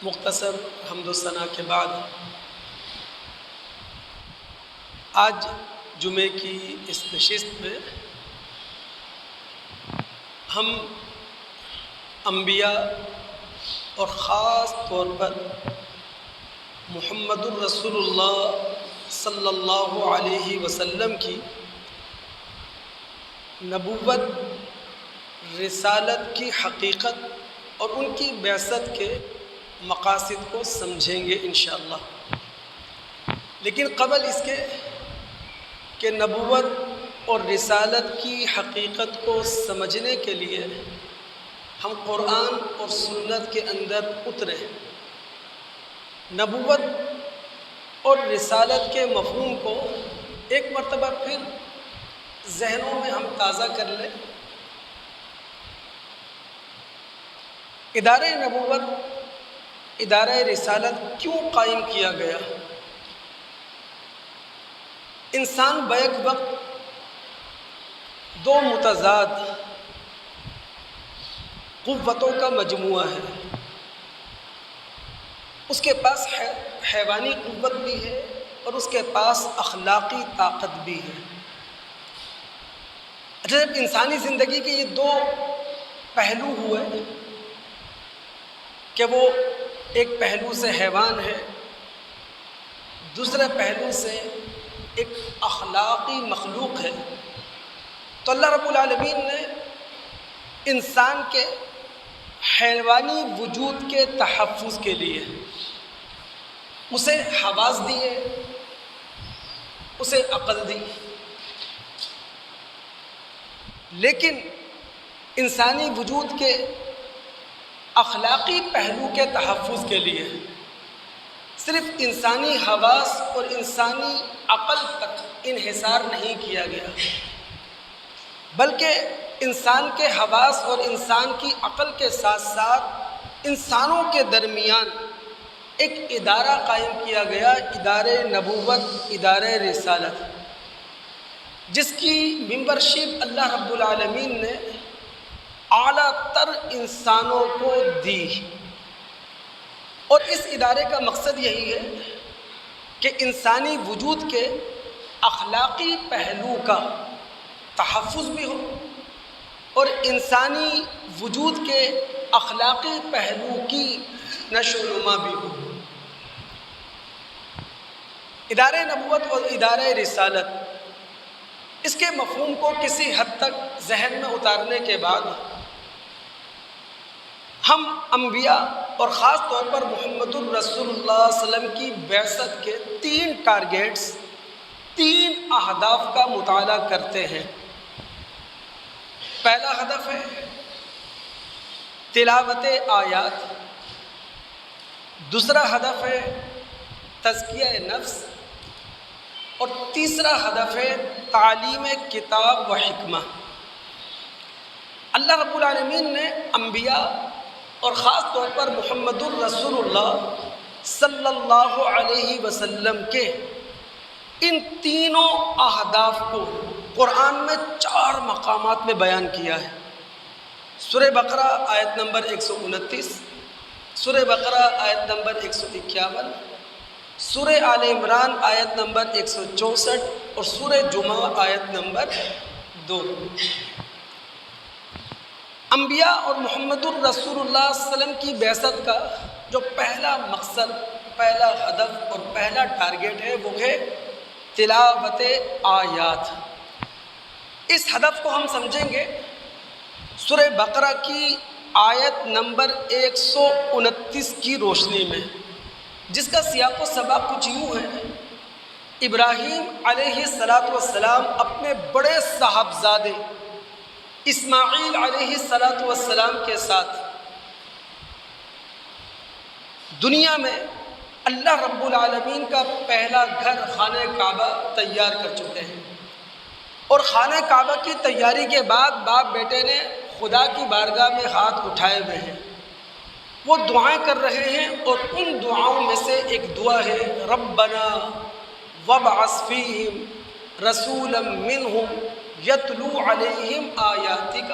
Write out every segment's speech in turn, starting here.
مختصر حمد و ثنا کے بعد آج جمعے کی اس نشست میں ہم انبیاء اور خاص طور پر محمد الرسول اللہ صلی اللہ علیہ وسلم کی نبوت، رسالت کی حقیقت اور ان کی بعثت کے مقاصد کو سمجھیں گے انشاءاللہ۔ لیکن قبل اس کے کہ نبوت اور رسالت کی حقیقت کو سمجھنے کے لیے ہم قرآن اور سنت کے اندر اترے، نبوت اور رسالت کے مفہوم کو ایک مرتبہ پھر ذہنوں میں ہم تازہ کر لیں۔ ادارہ نبوت، ادارہ رسالت کیوں قائم کیا گیا؟ انسان بیک وقت دو متضاد قوتوں کا مجموعہ ہے۔ اس کے پاس حیوانی قوت بھی ہے اور اس کے پاس اخلاقی طاقت بھی ہے۔ اچھا، جب انسانی زندگی کے یہ دو پہلو ہوئے کہ وہ ایک پہلو سے حیوان ہے، دوسرے پہلو سے ایک اخلاقی مخلوق ہے، تو اللہ رب العالمین نے انسان کے حیوانی وجود کے تحفظ کے لیے اسے حواس دیے، اسے عقل دی، لیکن انسانی وجود کے اخلاقی پہلو کے تحفظ کے لیے صرف انسانی حواس اور انسانی عقل تک انحصار نہیں کیا گیا، بلکہ انسان کے حواس اور انسان کی عقل کے ساتھ ساتھ انسانوں کے درمیان ایک ادارہ قائم کیا گیا، ادارہ نبوت، ادارہ رسالت، جس کی ممبرشپ اللہ رب العالمین نے اعلیٰ تر انسانوں کو دی۔ اور اس ادارے کا مقصد یہی ہے کہ انسانی وجود کے اخلاقی پہلو کا تحفظ بھی ہو اور انسانی وجود کے اخلاقی پہلو کی نشو و نما بھی ہو۔ ادارہ نبوت اور ادارہ رسالت، اس کے مفہوم کو کسی حد تک ذہن میں اتارنے کے بعد ہم انبیاء اور خاص طور پر محمد الرسول اللہ صلی اللہ علیہ وسلم کی بعثت کے تین ٹارگیٹس، تین اہداف کا مطالعہ کرتے ہیں۔ پہلا ہدف ہے تلاوت آیات، دوسرا ہدف ہے تزکیہ نفس، اور تیسرا ہدف ہے تعلیم کتاب و حکمہ۔ اللہ رب العالمین نے انبیاء اور خاص طور پر محمد الرسول اللہ صلی اللہ علیہ وسلم کے ان تینوں اہداف کو قرآن میں 4 مقامات میں بیان کیا ہے۔ سورہ بقرہ آیت نمبر 129، سورہ بقرہ آیت نمبر 151، سورہ آل عمران آیت نمبر 164 اور سورہ جمعہ آیت نمبر 2۔ انبیاء اور محمد الرسول اللہ صلی اللہ علیہ وسلم کی بعثت کا جو پہلا مقصد، پہلا ہدف اور پہلا ٹارگیٹ ہے وہ ہے تلاوت آیات۔ اس ہدف کو ہم سمجھیں گے سورہ بقرہ کی آیت نمبر 129 کی روشنی میں، جس کا سیاق و سباق کچھ یوں ہے۔ ابراہیم علیہ السلام اپنے بڑے صاحبزادے اسماعیل علیہ السلام کے ساتھ دنیا میں اللہ رب العالمین کا پہلا گھر خانہ کعبہ تیار کر چکے ہیں، اور خانہ کعبہ کی تیاری کے بعد باپ بیٹے نے خدا کی بارگاہ میں ہاتھ اٹھائے ہوئے ہیں، وہ دعائیں کر رہے ہیں، اور ان دعاؤں میں سے ایک دعا ہے ربنا وابعث فیہم رسولا منہم یتلو علیہم آیاتک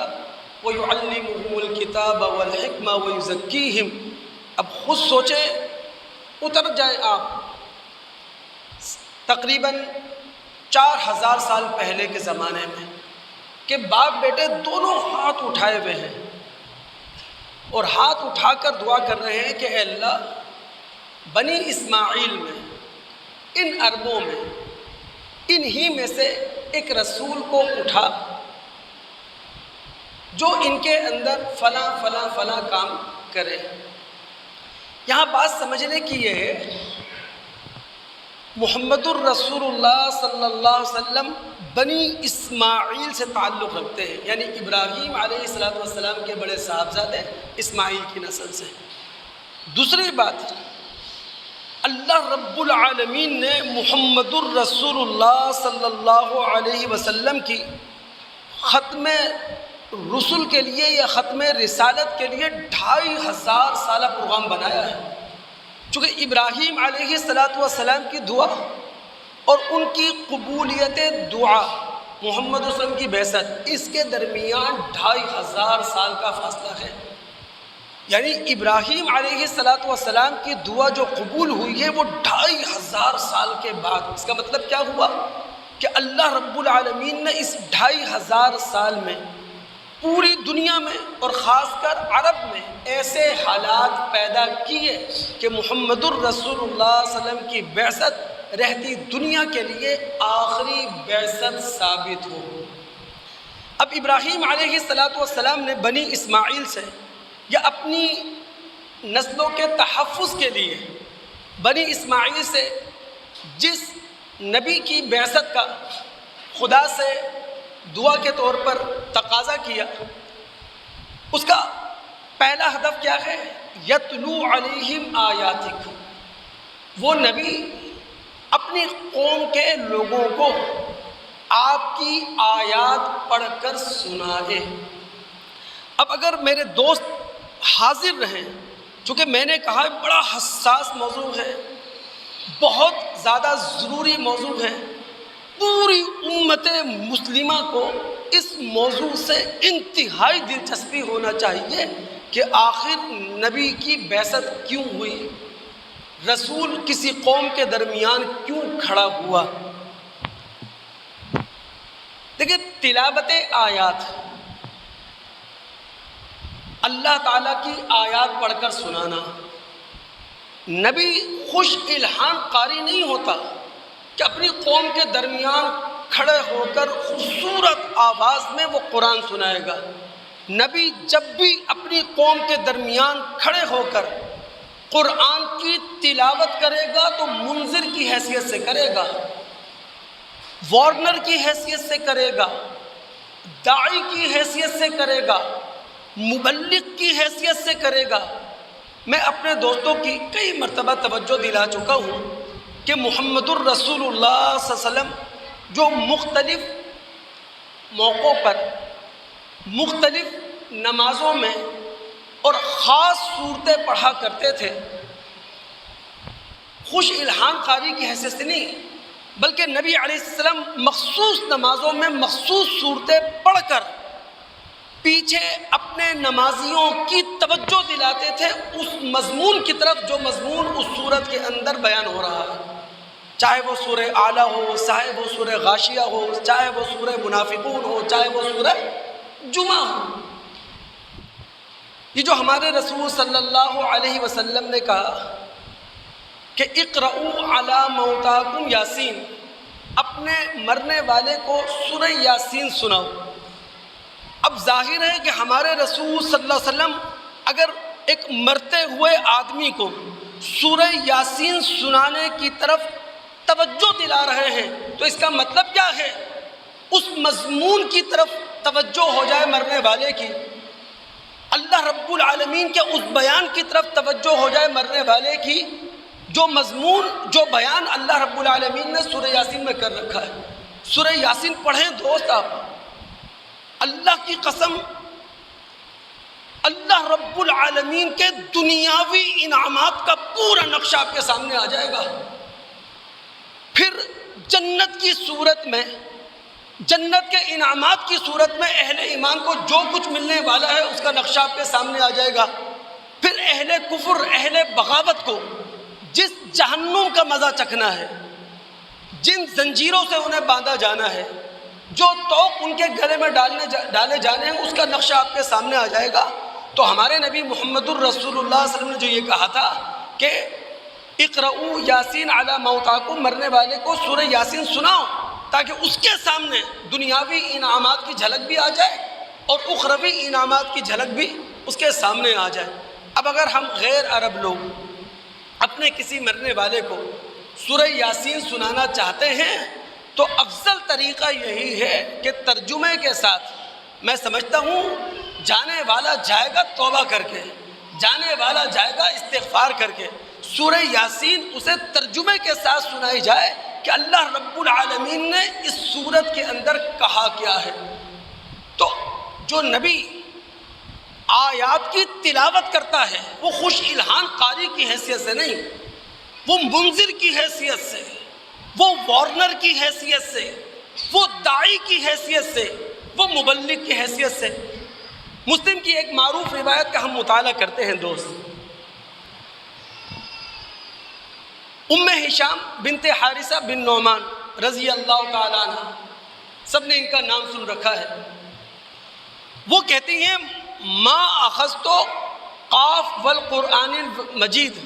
ویعلمہم الکتاب والحکمہ ویزکیہم اب خود سوچیں، اتر جائیں آپ تقریباً 4000 سال پہلے کے زمانے میں کہ باپ بیٹے دونوں ہاتھ اٹھائے ہوئے ہیں اور ہاتھ اٹھا کر دعا کر رہے ہیں کہ اے اللہ بنی اسماعیل میں، ان اربوں میں، انہی میں سے ایک رسول کو اٹھا جو ان کے اندر فلاں فلاں فلاں کام کرے۔ یہاں بات سمجھنے کی یہ ہے، محمد الرسول اللہ صلی اللہ علیہ وسلم بنی اسماعیل سے تعلق رکھتے ہیں، یعنی ابراہیم علیہ السلام کے بڑے صاحبزادے اسماعیل کی نسل سے۔ دوسری بات، اللہ رب العالمین نے محمد الرسول اللہ صلی اللہ علیہ وسلم کی ختم رسل کے لیے یا ختم رسالت کے لیے 2500 سالہ پروگرام بنایا ہے، چونکہ ابراہیم علیہ السلام کی دعا اور ان کی قبولیت دعا، محمد صلی اللہ علیہ وسلم کی بعثت، اس کے درمیان 2500 سال کا فاصلہ ہے۔ یعنی ابراہیم علیہ السلام کی دعا جو قبول ہوئی ہے وہ 2500 سال کے بعد۔ اس کا مطلب کیا ہوا کہ اللہ رب العالمین نے اس 2500 سال میں پوری دنیا میں اور خاص کر عرب میں ایسے حالات پیدا کیے کہ محمد الرسول اللہ صلی اللہ علیہ وسلم کی بعثت رہتی دنیا کے لیے آخری بعثت ثابت ہو۔ اب ابراہیم علیہ السلام نے بنی اسماعیل سے یا اپنی نسلوں کے تحفظ کے لیے بنی اسماعیل سے جس نبی کی بعثت کا خدا سے دعا کے طور پر تقاضا کیا، اس کا پہلا ہدف کیا ہے؟ یتلو علیہم آیاتک، وہ نبی اپنی قوم کے لوگوں کو آپ کی آیات پڑھ کر سنائے۔ اب اگر میرے دوست حاضر رہیں، چونکہ میں نے کہا بڑا حساس موضوع ہے، بہت زیادہ ضروری موضوع ہے، پوری امت مسلمہ کو اس موضوع سے انتہائی دلچسپی ہونا چاہیے کہ آخر نبی کی بعثت کیوں ہوئی، رسول کسی قوم کے درمیان کیوں کھڑا ہوا۔ دیکھیں، تلاوت آیات، اللہ تعالیٰ کی آیات پڑھ کر سنانا، نبی خوش الہام قاری نہیں ہوتا کہ اپنی قوم کے درمیان کھڑے ہو کر خوبصورت آواز میں وہ قرآن سنائے گا۔ نبی جب بھی اپنی قوم کے درمیان کھڑے ہو کر قرآن کی تلاوت کرے گا تو منذر کی حیثیت سے کرے گا، وارنر کی حیثیت سے کرے گا، داعی کی حیثیت سے کرے گا، مبلغ کی حیثیت سے کرے گا۔ میں اپنے دوستوں کی کئی مرتبہ توجہ دلا چکا ہوں کہ محمد الرسول اللہ صلی اللہ علیہ وسلم جو مختلف موقعوں پر مختلف نمازوں میں اور خاص صورتیں پڑھا کرتے تھے، خوش الہام قاری کی حیثیت سے نہیں، بلکہ نبی علیہ السلام مخصوص نمازوں میں مخصوص صورتیں پڑھ کر پیچھے اپنے نمازیوں کی توجہ دلاتے تھے اس مضمون کی طرف جو مضمون اس صورت کے اندر بیان ہو رہا ہے، چاہے وہ سورہ اعلیٰ ہو، چاہے وہ سورہ غاشیہ ہو، چاہے وہ سورہ منافقون ہو، چاہے وہ سورہ جمعہ ہو۔ یہ جو ہمارے رسول صلی اللہ علیہ وسلم نے کہا کہ اقرؤوا علی موتاکم یاسین، اپنے مرنے والے کو سورہ یاسین سناؤ۔ اب ظاہر ہے کہ ہمارے رسول صلی اللہ علیہ وسلم اگر ایک مرتے ہوئے آدمی کو سورہ یاسین سنانے کی طرف توجہ دلا رہے ہیں تو اس کا مطلب کیا ہے؟ اس مضمون کی طرف توجہ ہو جائے مرنے والے کی، اللہ رب العالمین کے اس بیان کی طرف توجہ ہو جائے مرنے والے کی جو مضمون جو بیان اللہ رب العالمین نے سورہ یاسین میں کر رکھا ہے۔ سورہ یاسین پڑھیں دوست آپ، اللہ کی قسم اللہ رب العالمین کے دنیاوی انعامات کا پورا نقشہ آپ کے سامنے آ جائے گا۔ پھر جنت کی صورت میں، جنت کے انعامات کی صورت میں اہل ایمان کو جو کچھ ملنے والا ہے اس کا نقشہ آپ کے سامنے آ جائے گا۔ پھر پھر اہل کفر، اہل بغاوت کو جس جہنم کا مزہ چکھنا ہے، جن زنجیروں سے انہیں باندھا جانا ہے، جو توق ان کے گلے میں ڈالے جانے ہیں، اس کا نقشہ آپ کے سامنے آ جائے گا۔ تو ہمارے نبی محمد الرسول اللہ صلی اللہ علیہ وسلم نے جو یہ کہا تھا کہ اقرؤوا یاسین علی موتاکم، مرنے والے کو سورہ یاسین سناؤ تاکہ اس کے سامنے دنیاوی انعامات کی جھلک بھی آ جائے اور اخروی انعامات کی جھلک بھی اس کے سامنے آ جائے۔ اب اگر ہم غیر عرب لوگ اپنے کسی مرنے والے کو سورہ یاسین سنانا چاہتے ہیں تو افضل طریقہ یہی ہے کہ ترجمے کے ساتھ، میں سمجھتا ہوں جانے والا جائے گا توبہ کر کے، جانے والا جائے گا استغفار کر کے، سورہ یاسین اسے ترجمے کے ساتھ سنائی جائے کہ اللہ رب العالمین نے اس سورت کے اندر کہا کیا ہے۔ تو جو نبی آیات کی تلاوت کرتا ہے وہ خوش الہان قاری کی حیثیت سے نہیں، وہ منذر کی حیثیت سے، وہ وارنر کی حیثیت سے، وہ داعی کی حیثیت سے، وہ مبلغ کی حیثیت سے۔ مسلم کی ایک معروف روایت کا ہم مطالعہ کرتے ہیں دوست، ام ہشام بنت حارثہ بن نعمان رضی اللہ تعالیٰ عنہ، سب نے ان کا نام سن رکھا ہے۔ وہ کہتی ہیں ما اخذت قاف والقرآن المجید،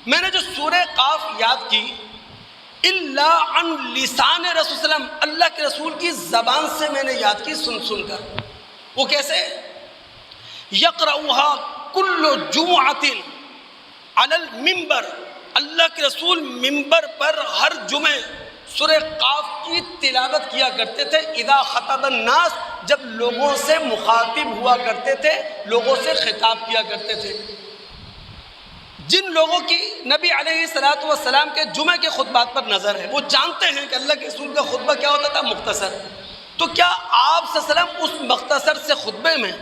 میں نے جو سورہ قاف یاد کی الا عن لسان رسول صلی اللہ علیہ وسلم، اللہ کے رسول کی زبان سے میں نے یاد کی، سن کر۔ وہ کیسے؟ یقرؤها کل جمعۃ علی المنبر، اللہ کے رسول منبر پر ہر جمعے سورہ قاف کی تلاوت کیا کرتے تھے، اذا خطب الناس، جب لوگوں سے مخاطب ہوا کرتے تھے، لوگوں سے خطاب کیا کرتے تھے۔ جن لوگوں کی نبی علیہ الصلوۃ والسلام کے جمعے کے خطبات پر نظر ہے، وہ جانتے ہیں کہ اللہ کے رسول کا خطبہ کیا ہوتا تھا؟ مختصر۔ تو کیا آپ صلی اللہ علیہ وسلم اس مختصر سے خطبے میں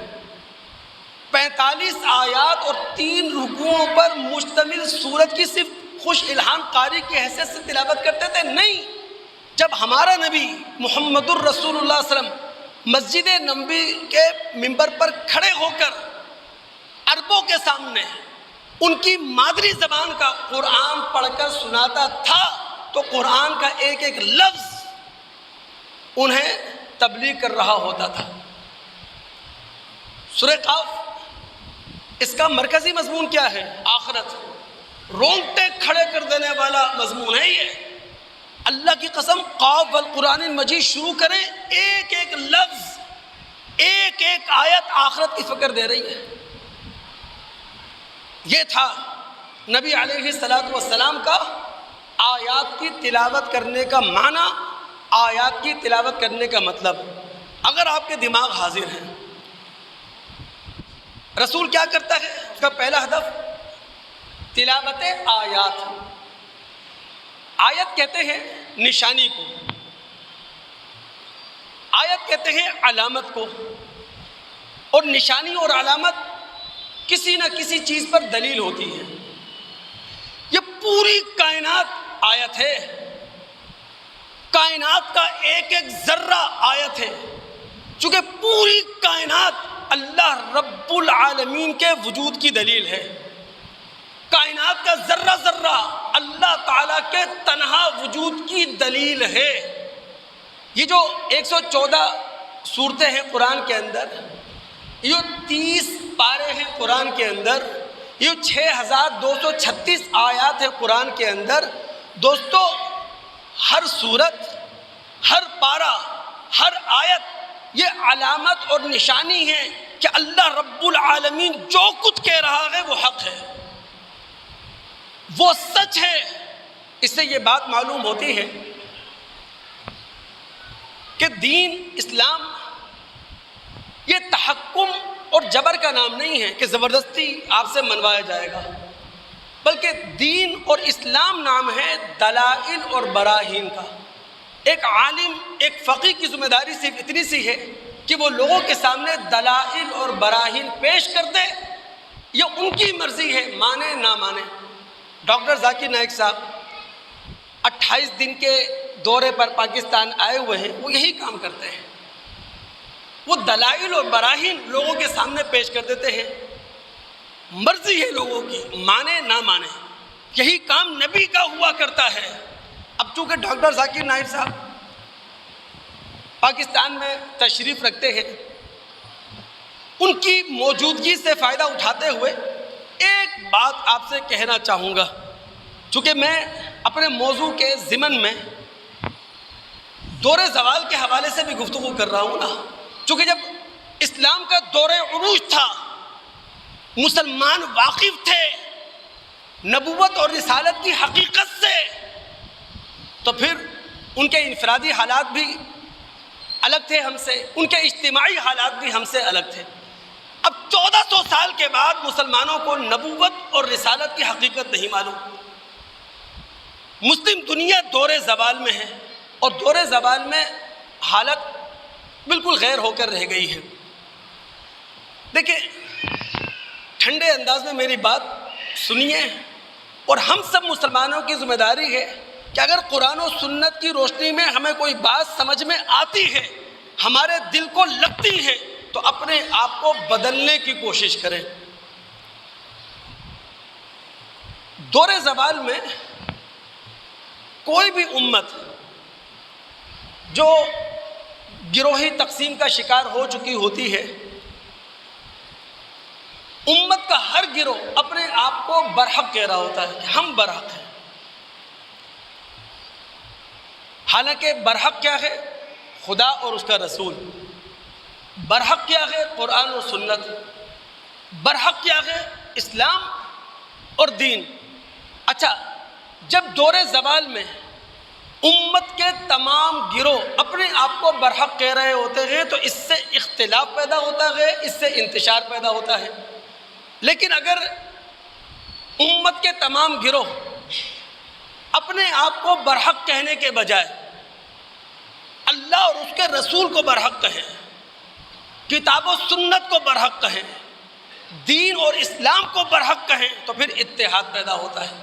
45 آیات اور 3 رکوعوں پر مشتمل سورت کی صرف خوش الہام قاری کی حیثیت سے تلاوت کرتے تھے؟ نہیں، جب ہمارا نبی محمد الرسول اللہ صلی اللہ علیہ وسلم مسجد نبوی کے منبر پر کھڑے ہو کر عربوں کے سامنے ان کی مادری زبان کا قرآن پڑھ کر سناتا تھا تو قرآن کا ایک ایک لفظ انہیں تبلیغ کر رہا ہوتا تھا۔ سورہ قاف، اس کا مرکزی مضمون کیا ہے؟ آخرت، رونگٹے کھڑے کر دینے والا مضمون ہے یہ۔ اللہ کی قسم، قاف والقرآن المجید شروع کریں، ایک ایک لفظ، ایک ایک آیت آخرت کی فکر دے رہی ہے۔ یہ تھا نبی علیہ الصلوۃ والسلام کا آیات کی تلاوت کرنے کا معنی، آیات کی تلاوت کرنے کا مطلب۔ اگر آپ کے دماغ حاضر ہیں، رسول کیا کرتا ہے؟ اس کا پہلا ہدف تلاوت آیات۔ آیت کہتے ہیں نشانی کو، آیت کہتے ہیں علامت کو، اور نشانی اور علامت کسی نہ کسی چیز پر دلیل ہوتی ہے۔ یہ پوری کائنات آیت ہے، کائنات کا ایک ایک ذرہ آیت ہے، چونکہ پوری کائنات اللہ رب العالمین کے وجود کی دلیل ہے۔ کائنات کا ذرہ ذرہ اللہ تعالیٰ کے تنہا وجود کی دلیل ہے۔ یہ جو 114 سورتیں ہیں قرآن کے اندر، یہ 30 پارے ہیں قرآن کے اندر، یہ 6236 آیات ہیں قرآن کے اندر۔ دوستو، ہر سورت، ہر پارہ، ہر آیت یہ علامت اور نشانی ہے کہ اللہ رب العالمین جو کچھ کہہ رہا ہے وہ حق ہے، وہ سچ ہے۔ اس سے یہ بات معلوم ہوتی ہے کہ دین اسلام یہ تحکم اور جبر کا نام نہیں ہے کہ زبردستی آپ سے منوایا جائے گا، بلکہ دین اور اسلام نام ہے دلائل اور براہین کا۔ ایک عالم، ایک فقیہ کی ذمہ داری صرف اتنی سی ہے کہ وہ لوگوں کے سامنے دلائل اور براہین پیش کر دے، یہ ان کی مرضی ہے، مانے نہ مانے۔ ڈاکٹر ذاکر نائک صاحب 28 دن کے دورے پر پاکستان آئے ہوئے ہیں، وہ یہی کام کرتے ہیں، وہ دلائل اور براہین لوگوں کے سامنے پیش کر دیتے ہیں۔ مرضی ہے لوگوں کی، مانے نہ مانے، یہی کام نبی کا ہوا کرتا ہے۔ اب چونکہ ڈاکٹر ذاکر نائک صاحب پاکستان میں تشریف رکھتے ہیں، ان کی موجودگی سے فائدہ اٹھاتے ہوئے ایک بات آپ سے کہنا چاہوں گا، چونکہ میں اپنے موضوع کے ضمن میں دور زوال کے حوالے سے بھی گفتگو کر رہا ہوں نا، چونکہ جب اسلام کا دور عروج تھا، مسلمان واقف تھے نبوت اور رسالت کی حقیقت سے، تو پھر ان کے انفرادی حالات بھی الگ تھے ہم سے، ان کے اجتماعی حالات بھی ہم سے الگ تھے۔ اب 1400 سال کے بعد مسلمانوں کو نبوت اور رسالت کی حقیقت نہیں معلوم۔ مسلم دنیا دور زوال میں ہے، اور دور زوال میں حالت بالکل غیر ہو کر رہ گئی ہے۔ دیکھیں، ٹھنڈے انداز میں میری بات سنیے، اور ہم سب مسلمانوں کی ذمہ داری ہے کہ اگر قرآن و سنت کی روشنی میں ہمیں کوئی بات سمجھ میں آتی ہے، ہمارے دل کو لگتی ہے، تو اپنے آپ کو بدلنے کی کوشش کریں۔ دور زوال میں کوئی بھی امت جو گروہی تقسیم کا شکار ہو چکی ہوتی ہے، امت کا ہر گروہ اپنے آپ کو برحق کہہ رہا ہوتا ہے کہ ہم برحق ہیں۔ حالانکہ برحق کیا ہے؟ خدا اور اس کا رسول۔ برحق کیا ہے؟ قرآن و سنت۔ برحق کیا ہے؟ اسلام اور دین۔ اچھا، جب دور زوال میں امت کے تمام گروہ اپنے آپ کو برحق کہہ رہے ہوتے ہیں تو اس سے اختلاف پیدا ہوتا ہے، اس سے انتشار پیدا ہوتا ہے۔ لیکن اگر امت کے تمام گروہ اپنے آپ کو برحق کہنے کے بجائے اللہ اور اس کے رسول کو برحق کہیں، کتاب و سنت کو برحق کہیں، دین اور اسلام کو برحق کہیں، تو پھر اتحاد پیدا ہوتا ہے۔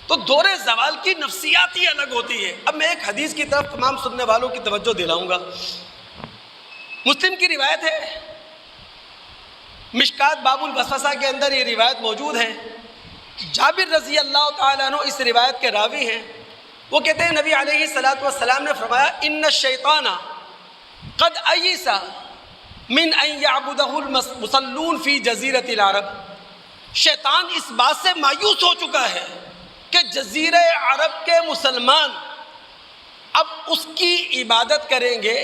تو دور زوال کی نفسیات ہی الگ ہوتی ہے۔ اب میں ایک حدیث کی طرف تمام سننے والوں کی توجہ دلاؤں گا۔ مسلم کی روایت ہے، مشکات باب الوسوسہ کے اندر یہ روایت موجود ہے۔ جابر رضی اللہ تعالیٰ عنہ اس روایت کے راوی ہیں۔ وہ کہتے ہیں نبی علیہ الصلوۃ والسلام نے فرمایا، ان الشیطان قد ایس من ان یعبدہ المصلون فی جزیرۃ العرب۔ شیطان اس بات سے مایوس ہو چکا ہے کہ جزیرہ عرب کے مسلمان اب اس کی عبادت کریں گے،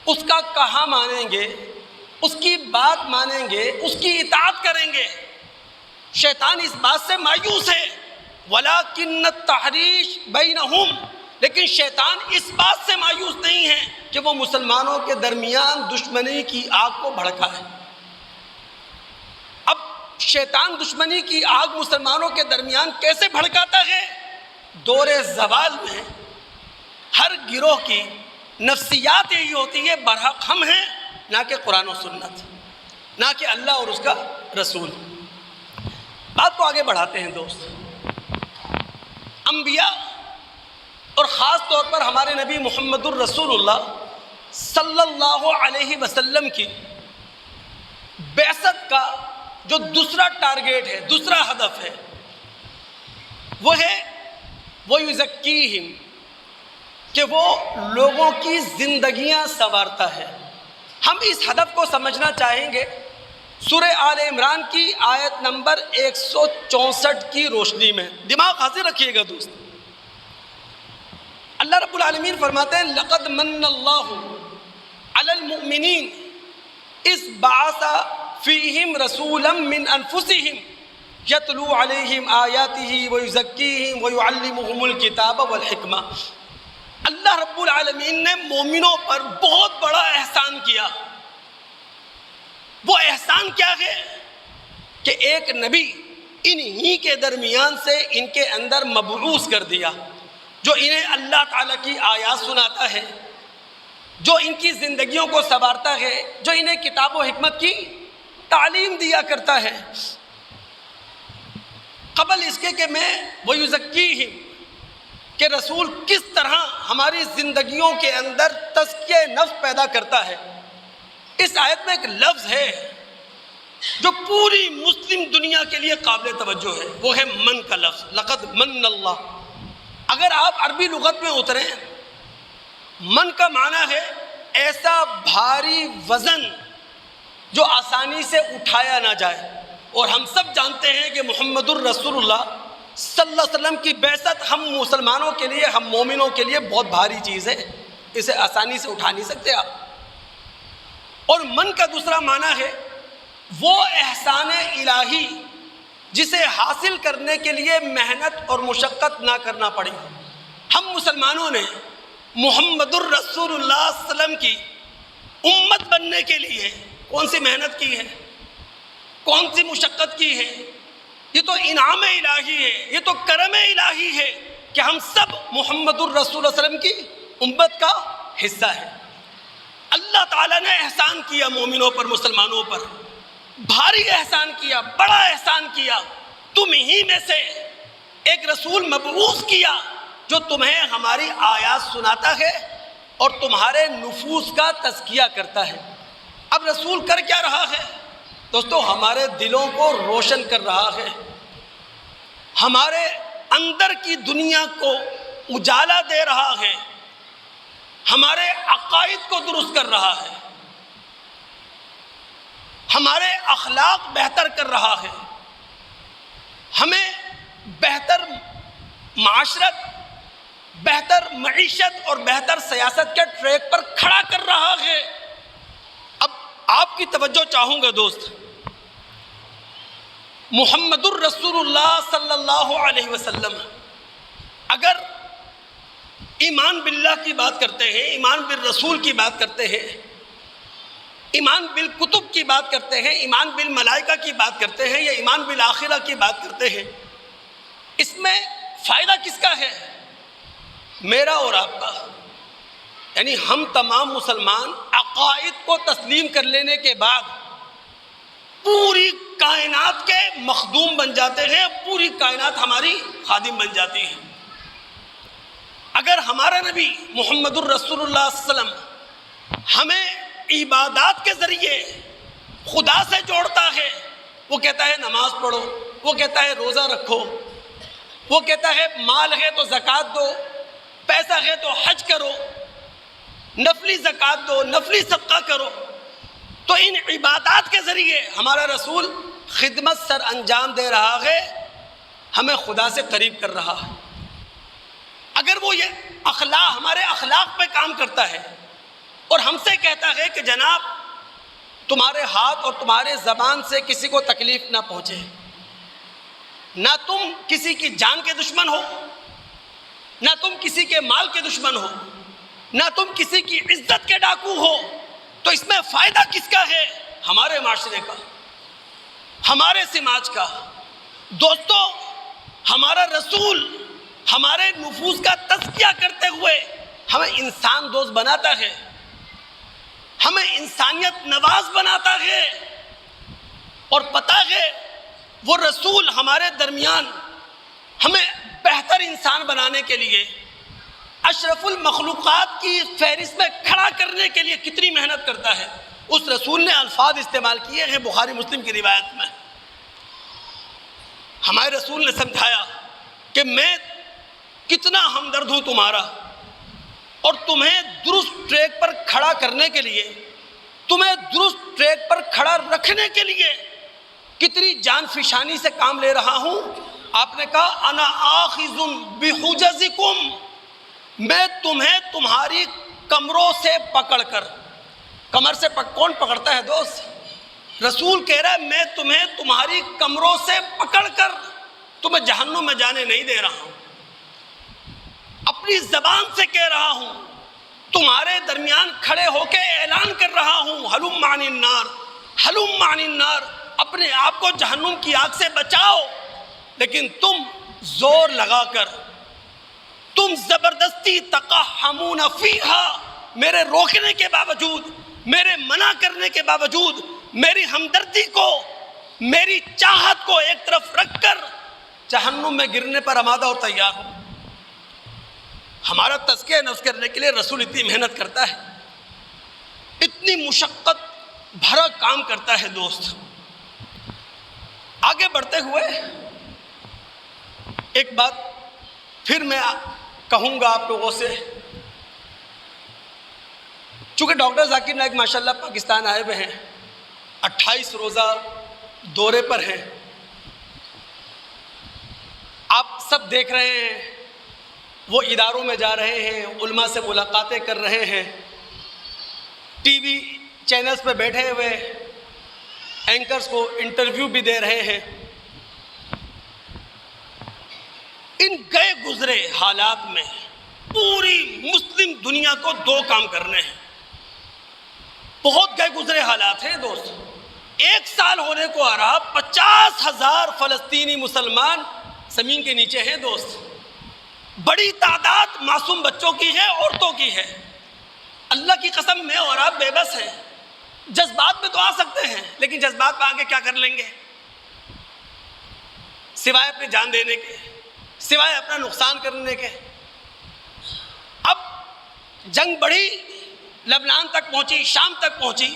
اس کا کہا مانیں گے، اس کی بات مانیں گے، اس کی اطاعت کریں گے۔ شیطان اس بات سے مایوس ہے، وَلَكِنَّ التَّحْرِيشَ بَيْنَهُمْ، لیکن شیطان اس بات سے مایوس نہیں ہے کہ وہ مسلمانوں کے درمیان دشمنی کی آگ کو بھڑکا ہے۔ اب شیطان دشمنی کی آگ مسلمانوں کے درمیان کیسے بھڑکاتا ہے؟ دور زوال میں ہر گروہ کی نفسیات یہی ہوتی ہے، برحق ہم ہیں، نہ کہ قرآن و سنت، نہ کہ اللہ اور اس کا رسول۔ بات کو آگے بڑھاتے ہیں دوست۔ انبیاء اور خاص طور پر ہمارے نبی محمد الرسول اللہ صلی اللہ علیہ وسلم کی بعثت کا جو دوسرا ٹارگیٹ ہے، دوسرا ہدف ہے، وہ ہے وَيُزَكِّيهِمْ، کہ وہ لوگوں کی زندگیاں سنوارتا ہے۔ ہم اس ہدف کو سمجھنا چاہیں گے سورہ آل عمران کی آیت نمبر 164 کی روشنی میں۔ دماغ حاضر رکھیے گا دوست۔ اللہ رب العالمین فرماتے ہیں، لَقَدْ مَنَّ اللَّهُ عَلَى الْمُؤْمِنِينَ إِذْ بَعَثَ فِيهِمْ رَسُولًا مِّنْ أَنفُسِهِمْ يَتْلُو عَلَيْهِمْ آيَاتِهِ وَيُزَكِّيهِمْ وَيُعَلِّمُهُمُ الْكِتَابَ وَالْحِكْمَةَ۔ اللہ رب العالمین نے مومنوں پر بہت بڑا احسان کیا۔ وہ احسان کیا ہے کہ ایک نبی انہی کے درمیان سے ان کے اندر مبعوث کر دیا، جو انہیں اللہ تعالیٰ کی آیات سناتا ہے، جو ان کی زندگیوں کو سنوارتا ہے، جو انہیں کتاب و حکمت کی تعلیم دیا کرتا ہے۔ قبل اس کے کہ میں وَيُزَكِّيهِمْ، کہ رسول کس طرح ہماری زندگیوں کے اندر تزکیہ نفس پیدا کرتا ہے، اس آیت میں ایک لفظ ہے جو پوری مسلم دنیا کے لیے قابل توجہ ہے، وہ ہے من کا لفظ، لقد من اللہ۔ اگر آپ عربی لغت میں اتریں، من کا معنی ہے ایسا بھاری وزن جو آسانی سے اٹھایا نہ جائے، اور ہم سب جانتے ہیں کہ محمد الرسول اللہ صلی اللہ علیہ وسلم کی بعثت ہم مسلمانوں کے لیے، ہم مومنوں کے لیے بہت بھاری چیز ہے، اسے آسانی سے اٹھا نہیں سکتے آپ۔ اور من کا دوسرا معنی ہے وہ احسان الہی جسے حاصل کرنے کے لیے محنت اور مشقت نہ کرنا پڑے۔ ہم مسلمانوں نے محمد الرسول اللہ صلی اللہ علیہ وسلم کی امت بننے کے لیے کون سی محنت کی ہے، کون سی مشقت کی ہے؟ یہ تو انعام الہی ہے، یہ تو کرم الہی ہے کہ ہم سب محمد الرسول صلی اللہ علیہ وسلم کی امت کا حصہ ہے۔ اللہ تعالیٰ نے احسان کیا مومنوں پر، مسلمانوں پر، بھاری احسان کیا، بڑا احسان کیا۔ تم ہی میں سے ایک رسول مبعوث کیا جو تمہیں ہماری آیات سناتا ہے اور تمہارے نفوس کا تزکیہ کرتا ہے۔ اب رسول کر کیا رہا ہے دوستو؟ ہمارے دلوں کو روشن کر رہا ہے، ہمارے اندر کی دنیا کو اجالا دے رہا ہے، ہمارے عقائد کو درست کر رہا ہے، ہمارے اخلاق بہتر کر رہا ہے، ہمیں بہتر معاشرت، بہتر معیشت اور بہتر سیاست کے ٹریک پر کھڑا کر رہا ہے۔ اب آپ کی توجہ چاہوں گا دوست، محمد الرسول اللہ صلی اللہ علیہ وسلم اگر ایمان باللہ کی بات کرتے ہیں، ایمان بالرسول کی بات کرتے ہیں، ایمان بالکتب کی بات کرتے ہیں، ایمان بالملائکہ کی بات کرتے ہیں، یا ایمان بالآخرہ کی بات کرتے ہیں، اس میں فائدہ کس کا ہے؟ میرا اور آپ کا۔ یعنی ہم تمام مسلمان عقائد کو تسلیم کر لینے کے بعد پوری کائنات کے مخدوم بن جاتے ہیں، پوری کائنات ہماری خادم بن جاتی ہے۔ اگر ہمارا نبی محمد الرسول اللہ صلی اللہ علیہ وسلم ہمیں عبادات کے ذریعے خدا سے جوڑتا ہے، وہ کہتا ہے نماز پڑھو، وہ کہتا ہے روزہ رکھو، وہ کہتا ہے مال ہے تو زکوٰۃ دو، پیسہ ہے تو حج کرو، نفلی زکوٰۃ دو، نفلی صدقہ کرو، تو ان عبادات کے ذریعے ہمارا رسول خدمت سر انجام دے رہا ہے، ہمیں خدا سے قریب کر رہا ہے۔ اگر وہ یہ اخلاق، ہمارے اخلاق پہ کام کرتا ہے اور ہم سے کہتا ہے کہ جناب تمہارے ہاتھ اور تمہارے زبان سے کسی کو تکلیف نہ پہنچے، نہ تم کسی کی جان کے دشمن ہو، نہ تم کسی کے مال کے دشمن ہو، نہ تم کسی کی عزت کے ڈاکو ہو، تو اس میں فائدہ کس کا ہے؟ ہمارے معاشرے کا، ہمارے سماج کا۔ دوستو، ہمارا رسول ہمارے نفوس کا تزکیہ کرتے ہوئے ہمیں انسان دوست بناتا ہے، ہمیں انسانیت نواز بناتا ہے، اور پتہ ہے وہ رسول ہمارے درمیان ہمیں بہتر انسان بنانے کے لیے، اشرف المخلوقات کی فہرست میں کھڑا کرنے کے لیے کتنی محنت کرتا ہے۔ اس رسول نے الفاظ استعمال کیے ہیں بخاری مسلم کی روایت میں۔ ہمارے رسول نے سمجھایا کہ میں کتنا ہمدرد ہوں تمہارا، اور تمہیں درست ٹریک پر کھڑا کرنے کے لیے، تمہیں درست ٹریک پر کھڑا رکھنے کے لیے کتنی جان فشانی سے کام لے رہا ہوں۔ آپ نے کہا انا آخذ بحجزکم، میں تمہیں تمہاری کمروں سے پکڑ کر، کمر سے کون پکڑتا ہے دوست؟ رسول کہہ رہا ہے میں تمہیں تمہاری کمروں سے پکڑ کر تمہیں جہنم میں جانے نہیں دے رہا ہوں، اپنی زبان سے کہہ رہا ہوں، تمہارے درمیان کھڑے ہو کے اعلان کر رہا ہوں ہلم عن النار، ہلم عن النار، اپنے آپ کو جہنم کی آگ سے بچاؤ۔ لیکن تم زور لگا کر، تم زبردستی تقحمون فیہا، میرے روکنے کے باوجود، میرے منع کرنے کے باوجود، میری ہمدردی کو، میری چاہت کو ایک طرف رکھ کر جہنم میں گرنے پر آمادہ اور تیار ہوں۔ ہمارا تزکیہ نفس کرنے کے لیے رسول اتنی محنت کرتا ہے، اتنی مشقت بھرا کام کرتا ہے دوست۔ آگے بڑھتے ہوئے ایک بات پھر میں کہوں گا آپ لوگوں سے، چونکہ ڈاکٹر ذاکر نائک ماشاءاللہ پاکستان آئے ہوئے ہیں، 28 روزہ دورے پر ہیں، آپ سب دیکھ رہے ہیں، وہ اداروں میں جا رہے ہیں، علماء سے ملاقاتیں کر رہے ہیں، ٹی وی چینلز پہ بیٹھے ہوئے اینکرز کو انٹرویو بھی دے رہے ہیں۔ ان گئے گزرے حالات میں پوری مسلم دنیا کو 2 کام کرنے ہیں۔ بہت گئے گزرے حالات ہیں دوست، 1 سال ہونے کو آ رہا، 50,000 فلسطینی مسلمان زمین کے نیچے ہیں دوست، بڑی تعداد معصوم بچوں کی ہے، عورتوں کی ہے۔ اللہ کی قسم میں اور آپ بے بس ہیں، جذبات میں تو آ سکتے ہیں لیکن جذبات میں آگے کیا کر لیں گے سوائے اپنی جان دینے کے، سوائے اپنا نقصان کرنے کے۔ اب جنگ بڑھی، لبنان تک پہنچی، شام تک پہنچی،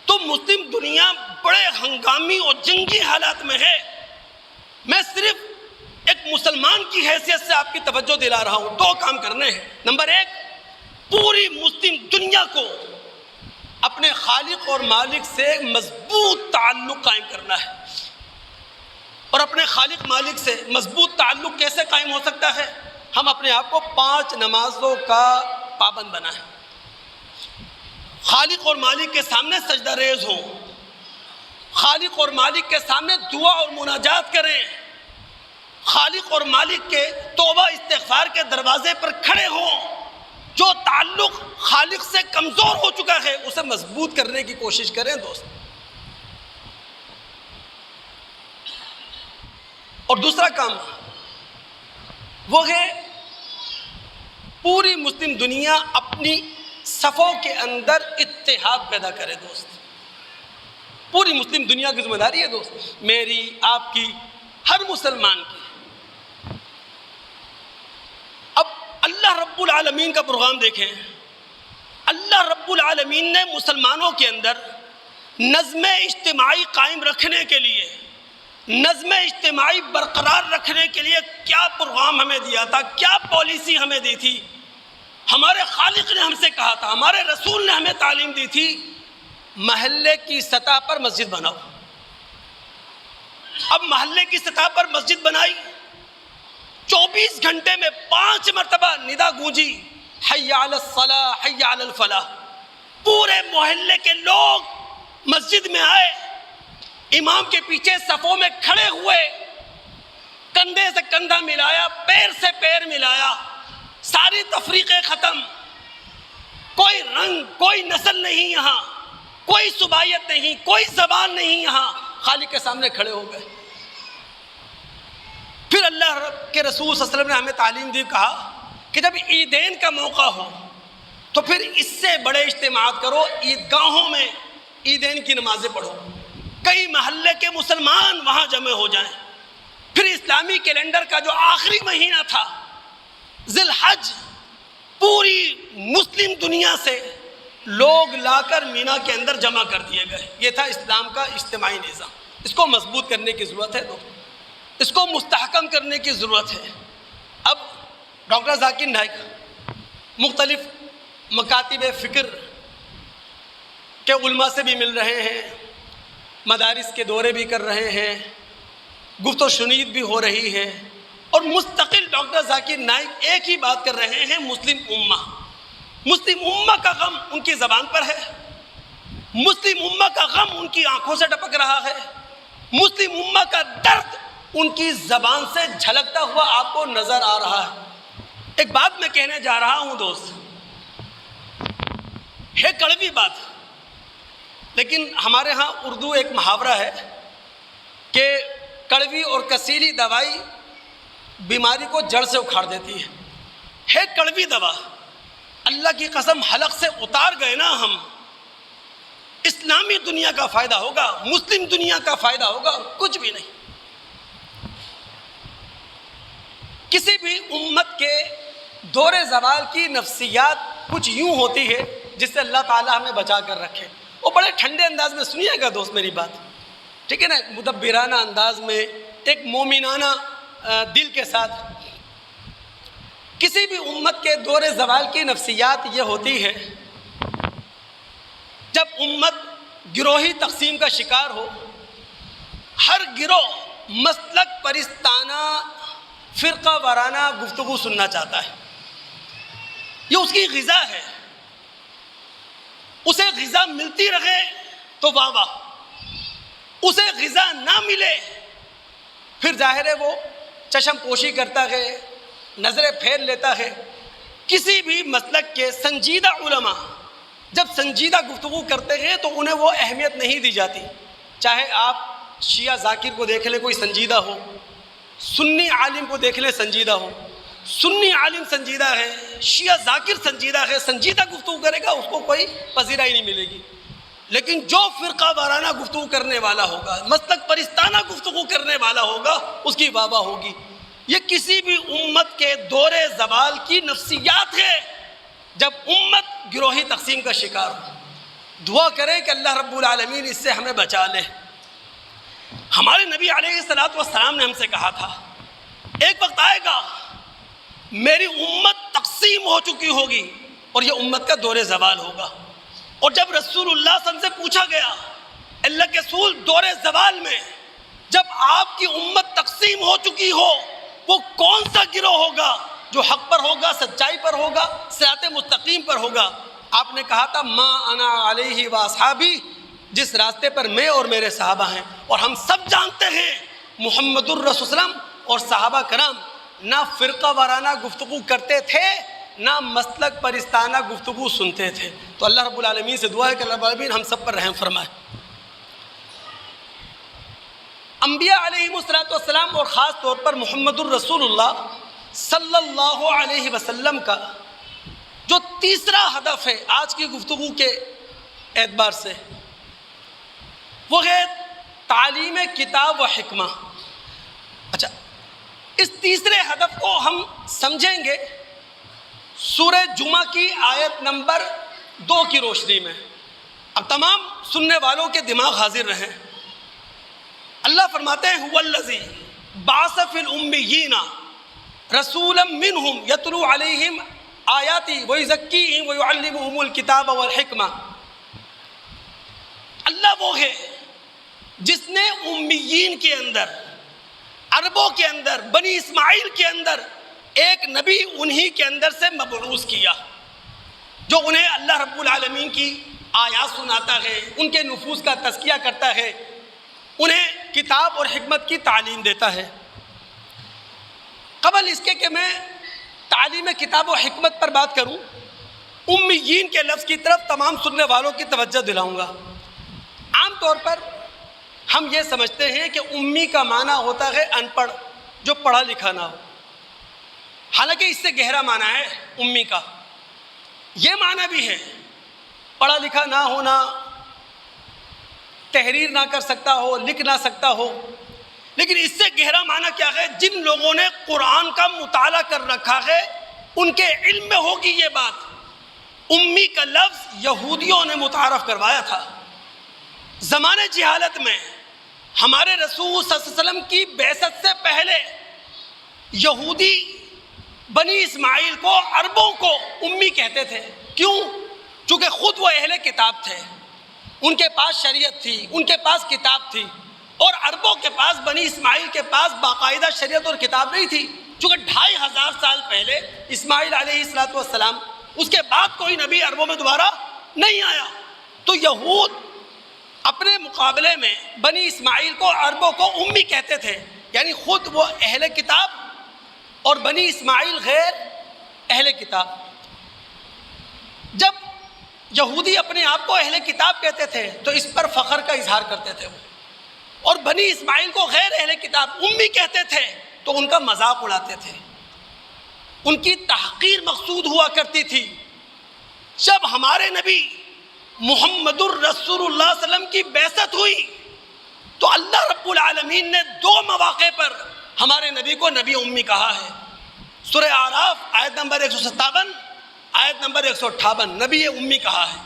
تو مسلم دنیا بڑے ہنگامی اور جنگی حالات میں ہے۔ میں صرف ایک مسلمان کی حیثیت سے آپ کی توجہ دلا رہا ہوں، 2 کام کرنے ہیں۔ نمبر 1، پوری مسلم دنیا کو اپنے خالق اور مالک سے مضبوط تعلق قائم کرنا ہے۔ اور اپنے خالق مالک سے مضبوط تعلق کیسے قائم ہو سکتا ہے؟ ہم اپنے آپ کو 5 نمازوں کا پابند بنائیں، خالق اور مالک کے سامنے سجدہ ریز ہوں، خالق اور مالک کے سامنے دعا اور مناجات کریں، خالق اور مالک کے توبہ استغفار کے دروازے پر کھڑے ہوں۔ جو تعلق خالق سے کمزور ہو چکا ہے اسے مضبوط کرنے کی کوشش کریں دوست۔ اور دوسرا کام وہ ہے پوری مسلم دنیا اپنی صفوں کے اندر اتحاد پیدا کرے دوست۔ پوری مسلم دنیا کی ذمہ داری ہے دوست، میری، آپ کی، ہر مسلمان کی۔ اب اللہ رب العالمین کا پروگرام دیکھیں، اللہ رب العالمین نے مسلمانوں کے اندر نظم اجتماعی قائم رکھنے کے لیے، نظم اجتماعی برقرار رکھنے کے لیے کیا پروگرام ہمیں دیا تھا، کیا پالیسی ہمیں دی تھی۔ ہمارے خالق نے ہم سے کہا تھا، ہمارے رسول نے ہمیں تعلیم دی تھی، محلے کی سطح پر مسجد بناؤ۔ اب محلے کی سطح پر مسجد بنائی، 24 گھنٹے میں 5 مرتبہ ندا گونجی، حی علی الصلاح حی علی الفلاح۔ پورے محلے کے لوگ مسجد میں آئے، امام کے پیچھے صفوں میں کھڑے ہوئے، کندھے سے کندھا ملایا، پیر سے پیر ملایا، ساری تفریقیں ختم، کوئی رنگ کوئی نسل نہیں یہاں، کوئی صوبائیت نہیں، کوئی زبان نہیں، یہاں خالق کے سامنے کھڑے ہو گئے۔ پھر اللہ کے رسول صلی اللہ علیہ وسلم نے ہمیں تعلیم دی، کہا کہ جب عیدین کا موقع ہو تو پھر اس سے بڑے اجتماعات کرو، عیدگاہوں میں عیدین کی نمازیں پڑھو، کئی محلے کے مسلمان وہاں جمع ہو جائیں۔ پھر اسلامی کیلنڈر کا جو آخری مہینہ تھا ذی الحج، پوری مسلم دنیا سے لوگ لا کر مینا کے اندر جمع کر دیے گئے۔ یہ تھا اسلام کا اجتماعی نظام۔ اس کو مضبوط کرنے کی ضرورت ہے، اس کو مستحکم کرنے کی ضرورت ہے۔ اب ڈاکٹر ذاکر نائک مختلف مکاتب فکر کے علماء سے بھی مل رہے ہیں، مدارس کے دورے بھی کر رہے ہیں، گفت و شنید بھی ہو رہی ہے، اور مستقل ڈاکٹر ذاکر نائک ایک ہی بات کر رہے ہیں، مسلم امہ کا غم ان کی زبان پر ہے، مسلم امہ کا غم ان کی آنکھوں سے ٹپک رہا ہے، مسلم امہ کا درد ان کی زبان سے جھلکتا ہوا آپ کو نظر آ رہا ہے۔ ایک بات میں کہنے جا رہا ہوں دوست، ہے کڑوی بات، لیکن ہمارے ہاں اردو ایک محاورہ ہے کہ کڑوی اور کسیلی دوائی بیماری کو جڑ سے اکھاڑ دیتی ہے کڑوی دوا۔ اللہ کی قسم حلق سے اتار گئے نا ہم، اسلامی دنیا کا فائدہ ہوگا، مسلم دنیا کا فائدہ ہوگا، کچھ بھی نہیں۔ کسی بھی امت کے دور زوال کی نفسیات کچھ یوں ہوتی ہے جس سے اللہ تعالیٰ ہمیں بچا کر رکھے۔ وہ بڑے ٹھنڈے انداز میں سنیے گا دوست میری بات، ٹھیک ہے نا، مدبرانہ انداز میں، ایک مومنانہ دل کے ساتھ. کسی بھی امت کے دور زوال کی نفسیات یہ ہوتی ہے جب امت گروہی تقسیم کا شکار ہو، ہر گروہ مسلک پرستانہ فرقہ وارانہ گفتگو سننا چاہتا ہے. یہ اس کی غذا ہے، اسے غذا ملتی رہے تو واہ واہ، اسے غذا نہ ملے پھر ظاہر ہے وہ چشم پوشی کرتا ہے، نظریں پھیر لیتا ہے. کسی بھی مسلک کے سنجیدہ علماء جب سنجیدہ گفتگو کرتے ہیں تو انہیں وہ اہمیت نہیں دی جاتی. چاہے آپ شیعہ ذاکر کو دیکھ لیں، کوئی سنجیدہ ہو، سنی عالم کو دیکھ لیں سنجیدہ ہو. سنی عالم سنجیدہ ہے، شیعہ ذاکر سنجیدہ ہے، سنجیدہ گفتگو کرے گا اس کو کوئی پذیرائی نہیں ملے گی. لیکن جو فرقہ وارانہ گفتگو کرنے والا ہوگا، مسلک پرستانہ گفتگو کرنے والا ہوگا، اس کی واہ واہ ہوگی. یہ کسی بھی امت کے دور زوال کی نفسیات ہے جب امت گروہی تقسیم کا شکار ہو. دعا کریں کہ اللہ رب العالمین اس سے ہمیں بچا لے. ہمارے نبی علیہ الصلوۃ والسلام نے ہم سے کہا تھا ایک وقت آئے گا میری امت تقسیم ہو چکی ہوگی اور یہ امت کا دور زوال ہوگا. اور جب رسول اللہ صلی اللہ علیہ وسلم سے پوچھا گیا اللہ کے رسول دور زوال میں جب آپ کی امت تقسیم ہو چکی ہو وہ کون سا گروہ ہوگا جو حق پر ہوگا، سچائی پر ہوگا، صراط مستقیم پر ہوگا؟ آپ نے کہا تھا ما انا علیہ و اصحابی، جس راستے پر میں اور میرے صحابہ ہیں. اور ہم سب جانتے ہیں محمد الرسول صلی اللہ علیہ وسلم اور صحابہ کرام نہ فرقہ وارانہ گفتگو کرتے تھے نہ مسلک پرستانہ گفتگو سنتے تھے. تو اللہ رب العالمین سے دعا ہے کہ اللہ رب العالمین ہم سب پر رحم فرمائے. انبیاء علیہ السلام اور خاص طور پر محمد الرسول اللہ صلی اللہ علیہ وسلم کا جو تیسرا ہدف ہے آج کی گفتگو کے اعتبار سے، وہ ہے تعلیم کتاب و حکمہ. اچھا، اس تیسرے ہدف کو ہم سمجھیں گے سورہ جمعہ کی آیت نمبر 2 کی روشنی میں. اب تمام سننے والوں کے دماغ حاضر رہیں. اللہ فرماتے ہیں هو الذی بعث فی الامیین رسولا منہم یتلو علیہم آیاتی ویزکیہم ویعلمہم الکتاب والحکمہ. اللہ وہ ہے جس نے امیین کے اندر، عربوں کے اندر، بنی اسماعیل کے اندر ایک نبی انہی کے اندر سے مبعوث کیا جو انہیں اللہ رب العالمین کی آیات سناتا ہے، ان کے نفوس کا تزکیہ کرتا ہے، انہیں کتاب اور حکمت کی تعلیم دیتا ہے. قبل اس کے کہ میں تعلیم کتاب و حکمت پر بات کروں، امیین کے لفظ کی طرف تمام سننے والوں کی توجہ دلاؤں گا. عام طور پر ہم یہ سمجھتے ہیں کہ امی کا معنی ہوتا ہے ان پڑھ، جو پڑھا لکھا نہ ہو. حالانکہ اس سے گہرا معنی ہے امی کا. یہ معنی بھی ہے پڑھا لکھا نہ ہونا، تحریر نہ کر سکتا ہو، لکھ نہ سکتا ہو. لیکن اس سے گہرا معنی کیا ہے؟ جن لوگوں نے قرآن کا مطالعہ کر رکھا ہے ان کے علم میں ہوگی یہ بات. امی کا لفظ یہودیوں نے متعارف کروایا تھا. زمانے جہالت میں ہمارے رسول صلی اللہ علیہ وسلم کی بعثت سے پہلے یہودی بنی اسماعیل کو، عربوں کو امی کہتے تھے. کیوں؟ چونکہ خود وہ اہل کتاب تھے، ان کے پاس شریعت تھی، ان کے پاس کتاب تھی. اور عربوں کے پاس، بنی اسماعیل کے پاس باقاعدہ شریعت اور کتاب نہیں تھی. چونکہ 2500 سال پہلے اسماعیل علیہ السلام، اس کے بعد کوئی نبی عربوں میں دوبارہ نہیں آیا. تو یہود اپنے مقابلے میں بنی اسماعیل کو، عربوں کو امی کہتے تھے. یعنی خود وہ اہل کتاب اور بنی اسماعیل غیر اہل کتاب. جب یہودی اپنے آپ کو اہل کتاب کہتے تھے تو اس پر فخر کا اظہار کرتے تھے وہ، اور بنی اسماعیل کو غیر اہل کتاب امی کہتے تھے تو ان کا مذاق اڑاتے تھے، ان کی تحقیر مقصود ہوا کرتی تھی. جب ہمارے نبی محمد الرسول اللہ صلی اللہ علیہ وسلم کی بعثت ہوئی تو اللہ رب العالمین نے 2 مواقع پر ہمارے نبی کو نبی امی کہا ہے. سورہ اعراف آیت نمبر 157، آیت نمبر 158 نبی امی کہا ہے.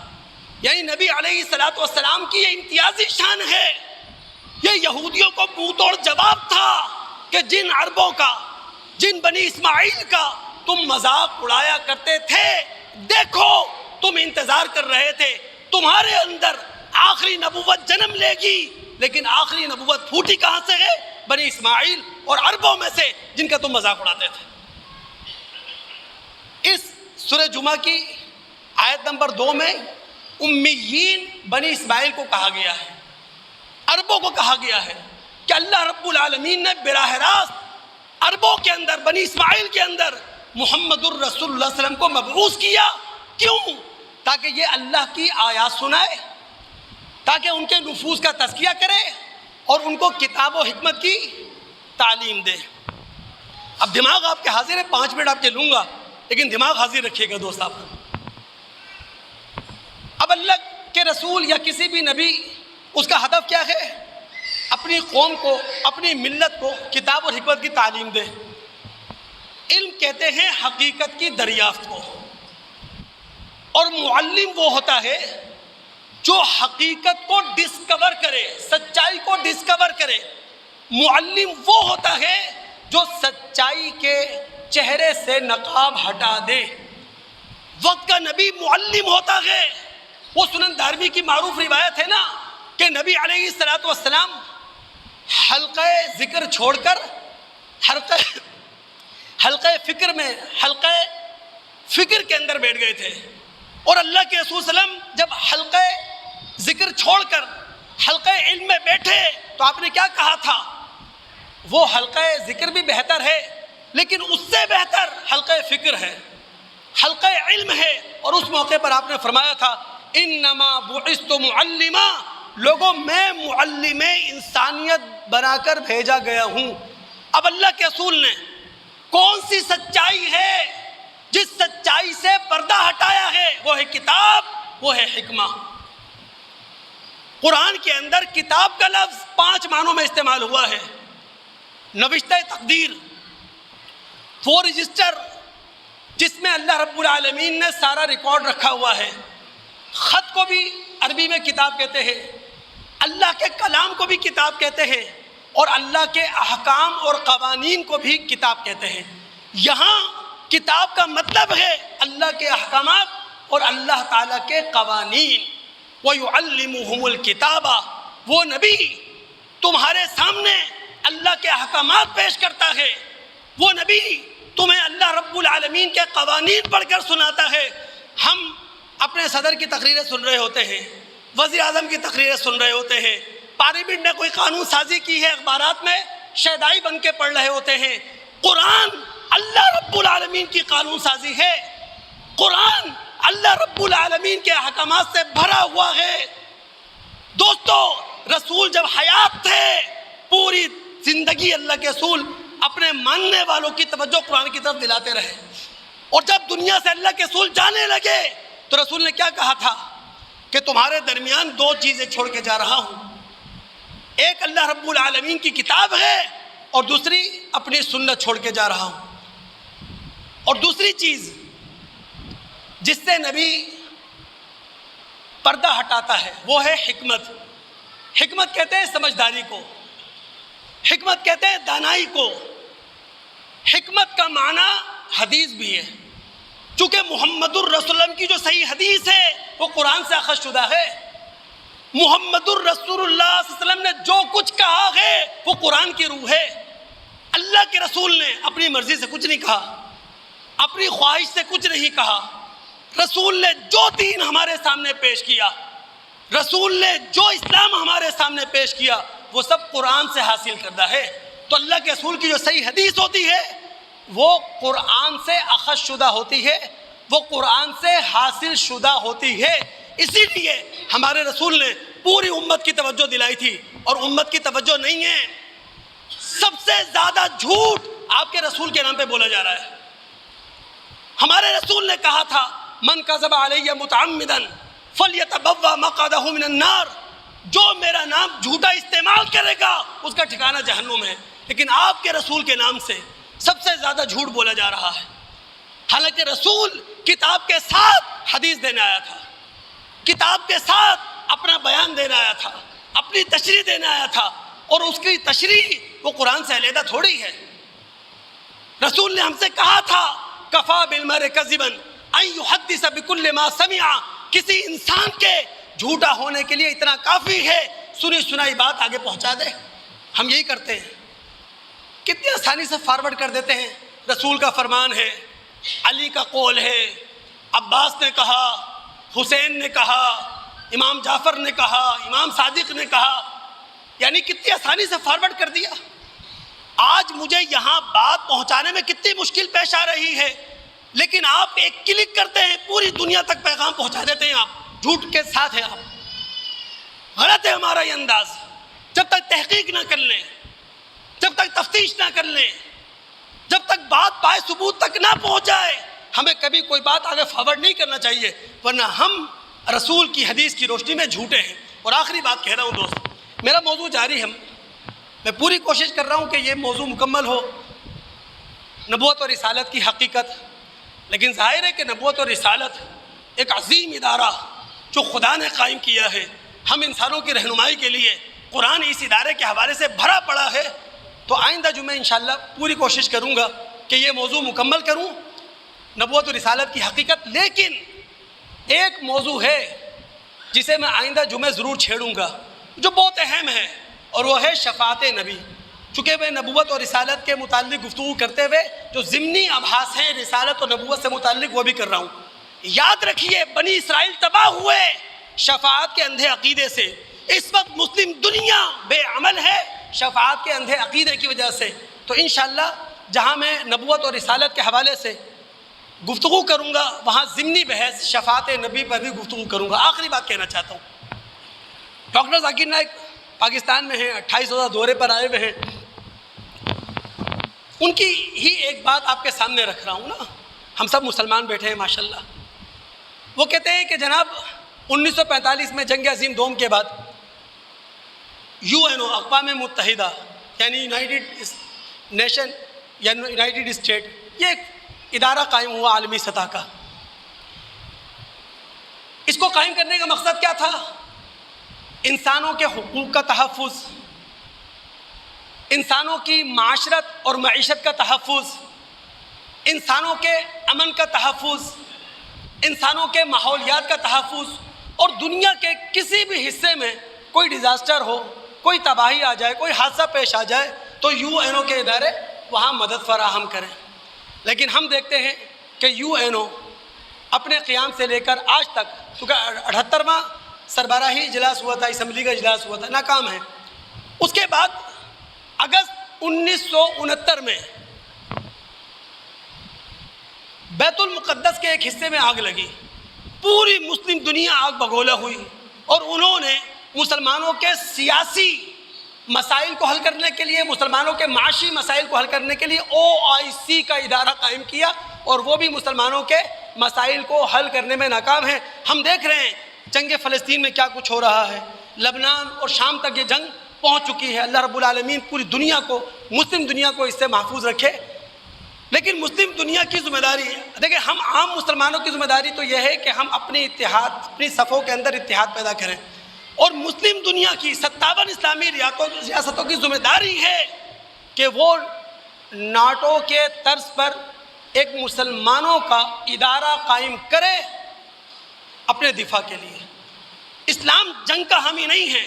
یعنی نبی علیہ الصلوۃ والسلام کی یہ امتیازی شان ہے یہ یہودیوں کو منہ توڑ جواب تھا کہ جن عربوں کا، جن بنی اسماعیل کا تم مذاق اڑایا کرتے تھے، دیکھو تم انتظار کر رہے تھے تمہارے اندر آخری نبوت جنم لے گی، لیکن آخری نبوت پھوٹی کہاں سے ہے؟ بنی اسماعیل اور عربوں میں سے جن کا تم مذاق اڑاتے تھے۔ اس سورہ جمعہ کی آیت نمبر 2 میں امیین بنی اسماعیل کو کہا گیا ہے، عربوں کو کہا گیا ہے کہ اللہ رب العالمین نے براہ راست عربوں کے اندر، بنی اسماعیل کے اندر محمد الرسول اللہ صلی اللہ علیہ وسلم کو مبعوث کیا۔ کیوں؟ تاکہ یہ اللہ کی آیات سنائے، تاکہ ان کے نفوس کا تزکیہ کرے اور ان کو کتاب و حکمت کی تعلیم دے۔ اب دماغ آپ کے حاضر ہے، 5 منٹ آپ کے لوں گا، لیکن دماغ حاضر رکھیے گا دوست۔ اب اللہ کے رسول یا کسی بھی نبی، اس کا ہدف کیا ہے؟ اپنی قوم کو، اپنی ملت کو کتاب اور حکمت کی تعلیم دے۔ علم کہتے ہیں حقیقت کی دریافت کو، اور معلم وہ ہوتا ہے جو حقیقت کو ڈسکور کرے، سچائی کو ڈسکور کرے۔ معلم وہ ہوتا ہے جو سچائی کے چہرے سے نقاب ہٹا دے۔ وقت کا نبی معلم ہوتا ہے۔ وہ سنن دارمی کی معروف روایت ہے نا کہ نبی علیہ السلام حلقہ ذکر چھوڑ کر حلقہ فکر کے اندر بیٹھ گئے تھے، اور اللہ کے رسول صلی اللہ علیہ وسلم جب حلقہ ذکر چھوڑ کر حلقہ علم میں بیٹھے تو آپ نے کیا کہا تھا؟ وہ حلقہ ذکر بھی بہتر ہے، لیکن اس سے بہتر حلقہ فکر ہے، حلقہ علم ہے۔ اور اس موقع پر آپ نے فرمایا تھا انما بعثت معلما، لوگوں میں معلم انسانیت بنا کر بھیجا گیا ہوں۔ اب اللہ کے رسول نے کون سی سچائی ہے جس سچائی سے پردہ ہٹایا ہے؟ وہ ہے کتاب، وہ ہے حکمہ۔ قرآن کے اندر کتاب کا لفظ 5 معنوں میں استعمال ہوا ہے۔ نوشتہ تقدیر، وہ رجسٹر جس میں اللہ رب العالمین نے سارا ریکارڈ رکھا ہوا ہے۔ خط کو بھی عربی میں کتاب کہتے ہیں، اللہ کے کلام کو بھی کتاب کہتے ہیں، اور اللہ کے احکام اور قوانین کو بھی کتاب کہتے ہیں۔ یہاں کتاب کا مطلب ہے اللہ کے احکامات اور اللہ تعالیٰ کے قوانین۔ وَيُعَلِّمُهُمُ الْكِتَابَ، وہ نبی تمہارے سامنے اللہ کے احکامات پیش کرتا ہے، وہ نبی تمہیں اللہ رب العالمین کے قوانین پڑھ کر سناتا ہے۔ ہم اپنے صدر کی تقریریں سن رہے ہوتے ہیں، وزیر اعظم کی تقریریں سن رہے ہوتے ہیں، پارلیمنٹ نے کوئی قانون سازی کی ہے، اخبارات میں شیدائی بن کے پڑھ رہے ہوتے ہیں۔ قرآن اللہ رب العالمین کی قانون سازی ہے، قرآن اللہ رب العالمین کے احکامات سے بھرا ہوا ہے۔ دوستو، رسول جب حیات تھے پوری زندگی اللہ کے رسول اپنے ماننے والوں کی توجہ قرآن کی طرف دلاتے رہے، اور جب دنیا سے اللہ کے رسول جانے لگے تو رسول نے کیا کہا تھا کہ تمہارے درمیان 2 چیزیں چھوڑ کے جا رہا ہوں، ایک اللہ رب العالمین کی کتاب ہے اور دوسری اپنی سنت چھوڑ کے جا رہا ہوں۔ اور دوسری چیز جس سے نبی پردہ ہٹاتا ہے وہ ہے حکمت۔ حکمت کہتے ہیں سمجھداری کو، حکمت کہتے ہیں دانائی کو۔ حکمت کا معنی حدیث بھی ہے، چونکہ محمد الرسول اللہ کی جو صحیح حدیث ہے وہ قرآن سے اخذ شدہ ہے۔ محمد الرسول اللہ صلی اللہ علیہ وسلم نے جو کچھ کہا ہے وہ قرآن کی روح ہے۔ اللہ کے رسول نے اپنی مرضی سے کچھ نہیں کہا، اپنی خواہش سے کچھ نہیں کہا۔ رسول نے جو دین ہمارے سامنے پیش کیا، رسول نے جو اسلام ہمارے سامنے پیش کیا، وہ سب قرآن سے حاصل کردہ ہے۔ تو اللہ کے رسول کی جو صحیح حدیث ہوتی ہے وہ قرآن سے اخذ شدہ ہوتی ہے، وہ قرآن سے حاصل شدہ ہوتی ہے۔ اسی لیے ہمارے رسول نے پوری امت کی توجہ دلائی تھی، اور امت کی توجہ نہیں ہے۔ سب سے زیادہ جھوٹ آپ کے رسول کے نام پہ بولا جا رہا ہے۔ ہمارے رسول نے کہا تھا من کذب علی متعمدا فلیتبوأ مقعدہ من النار، جو میرا نام جھوٹا استعمال کرے گا اس کا ٹھکانہ جہنم ہے۔ لیکن آپ کے رسول کے نام سے سب سے زیادہ جھوٹ بولا جا رہا ہے، حالانکہ رسول کتاب کے ساتھ حدیث دینے آیا تھا، کتاب کے ساتھ اپنا بیان دینے آیا تھا، اپنی تشریح دینے آیا تھا۔ اور اس کی تشریح وہ قرآن سے علیحدہ تھوڑی ہے۔ رسول نے ہم سے کہا تھا کفا بالمرء کذبا ان یحدث بکل ما سمع، کسی انسان کے جھوٹا ہونے کے لیے اتنا کافی ہے سنی سنائی بات آگے پہنچا دے۔ ہم یہی کرتے ہیں، کتنی آسانی سے فارورڈ کر دیتے ہیں۔ رسول کا فرمان ہے، علی کا قول ہے، عباس نے کہا، حسین نے کہا، امام جعفر نے کہا، امام صادق نے کہا، یعنی کتنی آسانی سے فارورڈ کر دیا۔ آج مجھے یہاں بات پہنچانے میں کتنی مشکل پیش آ رہی ہے، لیکن آپ ایک کلک کرتے ہیں پوری دنیا تک پیغام پہنچا دیتے ہیں۔ آپ جھوٹ کے ساتھ ہیں، آپ غلط ہے ہمارا یہ انداز۔ جب تک تحقیق نہ کر لیں، جب تک تفتیش نہ کر لیں، جب تک بات پائے ثبوت تک نہ پہنچ جائے، ہمیں کبھی کوئی بات آگے فارورڈ نہیں کرنا چاہیے، ورنہ ہم رسول کی حدیث کی روشنی میں جھوٹے ہیں۔ اور آخری بات کہہ رہا ہوں دوست، میرا موضوع جاری ہے، میں پوری کوشش کر رہا ہوں کہ یہ موضوع مکمل ہو، نبوت اور رسالت کی حقیقت۔ لیکن ظاہر ہے کہ نبوت اور رسالت ایک عظیم ادارہ جو خدا نے قائم کیا ہے، ہم انسانوں کی رہنمائی کے لیے قرآن اس ادارے کے حوالے سے بھرا پڑا ہے۔ تو آئندہ جمعہ انشاءاللہ پوری کوشش کروں گا کہ یہ موضوع مکمل کروں، نبوت و رسالت کی حقیقت۔ لیکن ایک موضوع ہے جسے میں آئندہ جمعہ ضرور چھیڑوں گا، جو بہت اہم ہے، اور وہ ہے شفاعت نبی۔ چونکہ میں نبوت اور رسالت کے متعلق گفتگو کرتے ہوئے جو ضمنی ابحاث ہیں رسالت اور نبوت سے متعلق وہ بھی کر رہا ہوں۔ یاد رکھیے، بنی اسرائیل تباہ ہوئے شفاعت کے اندھے عقیدے سے۔ اس وقت مسلم دنیا بے عمل ہے شفاعت کے اندھے عقیدے کی وجہ سے۔ تو انشاءاللہ جہاں میں نبوت اور رسالت کے حوالے سے گفتگو کروں گا، وہاں ضمنی بحث شفاعت نبی پر بھی گفتگو کروں گا۔ آخری بات کہنا چاہتا ہوں، ڈاکٹر ذاکر نائک پاکستان میں ہیں، 28 روزہ دورے پر آئے ہوئے ہیں۔ ان کی ہی ایک بات آپ کے سامنے رکھ رہا ہوں نا، ہم سب مسلمان بیٹھے ہیں ماشاءاللہ۔ وہ کہتے ہیں کہ جناب 1945 میں جنگ عظیم دوم کے بعد UN اقوام متحدہ یعنی یونائٹڈ نیشن یا یونائٹڈ اسٹیٹ، یہ ایک ادارہ قائم ہوا عالمی سطح کا۔ اس کو قائم کرنے کا مقصد کیا تھا؟ انسانوں کے حقوق کا تحفظ، انسانوں کی معاشرت اور معیشت کا تحفظ، انسانوں کے امن کا تحفظ، انسانوں کے ماحولیات کا تحفظ، اور دنیا کے کسی بھی حصے میں کوئی ڈیزاسٹر ہو، کوئی تباہی آ جائے، کوئی حادثہ پیش آ جائے تو UN کے ادارے وہاں مدد فراہم کریں۔ لیکن ہم دیکھتے ہیں کہ UN اپنے قیام سے لے کر آج تک، کیونکہ 78واں سربراہی اجلاس ہوا تھا، اسمبلی کا اجلاس ہوا تھا، ناکام ہے۔ اس کے بعد اگست 1969 میں بیت المقدس کے ایک حصے میں آگ لگی، پوری مسلم دنیا آگ بگولا ہوئی، اور انہوں نے مسلمانوں کے سیاسی مسائل کو حل کرنے کے لیے، مسلمانوں کے معاشی مسائل کو حل کرنے کے لیے OIC کا ادارہ قائم کیا، اور وہ بھی مسلمانوں کے مسائل کو حل کرنے میں ناکام ہے۔ ہم دیکھ رہے ہیں جنگ فلسطین میں کیا کچھ ہو رہا ہے، لبنان اور شام تک یہ جنگ پہنچ چکی ہے۔ اللہ رب العالمین پوری دنیا کو، مسلم دنیا کو اس سے محفوظ رکھے۔ لیکن مسلم دنیا کی ذمہ داری ہے، دیکھیں ہم عام مسلمانوں کی ذمہ داری تو یہ ہے کہ ہم اپنی اتحاد، اپنی صفوں کے اندر اتحاد پیدا کریں، اور مسلم دنیا کی 57 اسلامی ریاستوں کی ذمہ داری ہے کہ وہ ناٹو کے طرز پر ایک مسلمانوں کا ادارہ قائم کرے اپنے دفاع کے لیے۔ اسلام جنگ کا حامی نہیں ہے،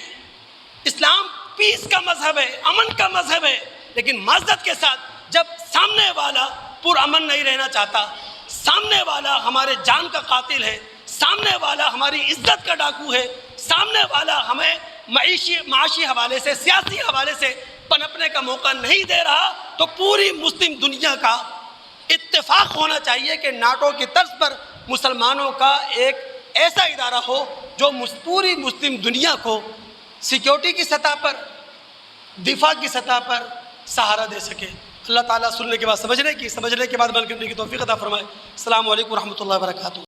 اسلام پیس کا مذہب ہے، امن کا مذہب ہے، لیکن معذرت کے ساتھ جب سامنے والا پرامن نہیں رہنا چاہتا، سامنے والا ہمارے جان کا قاتل ہے، سامنے والا ہماری عزت کا ڈاکو ہے، سامنے والا ہمیں معاشی حوالے سے، سیاسی حوالے سے پنپنے کا موقع نہیں دے رہا، تو پوری مسلم دنیا کا اتفاق ہونا چاہیے کہ ناٹو کی طرز پر مسلمانوں کا ایک ایسا ادارہ ہو جو پوری مسلم دنیا کو سیکیورٹی کی سطح پر، دفاع کی سطح پر سہارا دے سکے۔ اللہ تعالیٰ سننے کے بعد سمجھنے کے بعد عمل کرنے کی توفیق عطا فرمائے۔ السلام علیکم ورحمۃ اللہ وبرکاتہ۔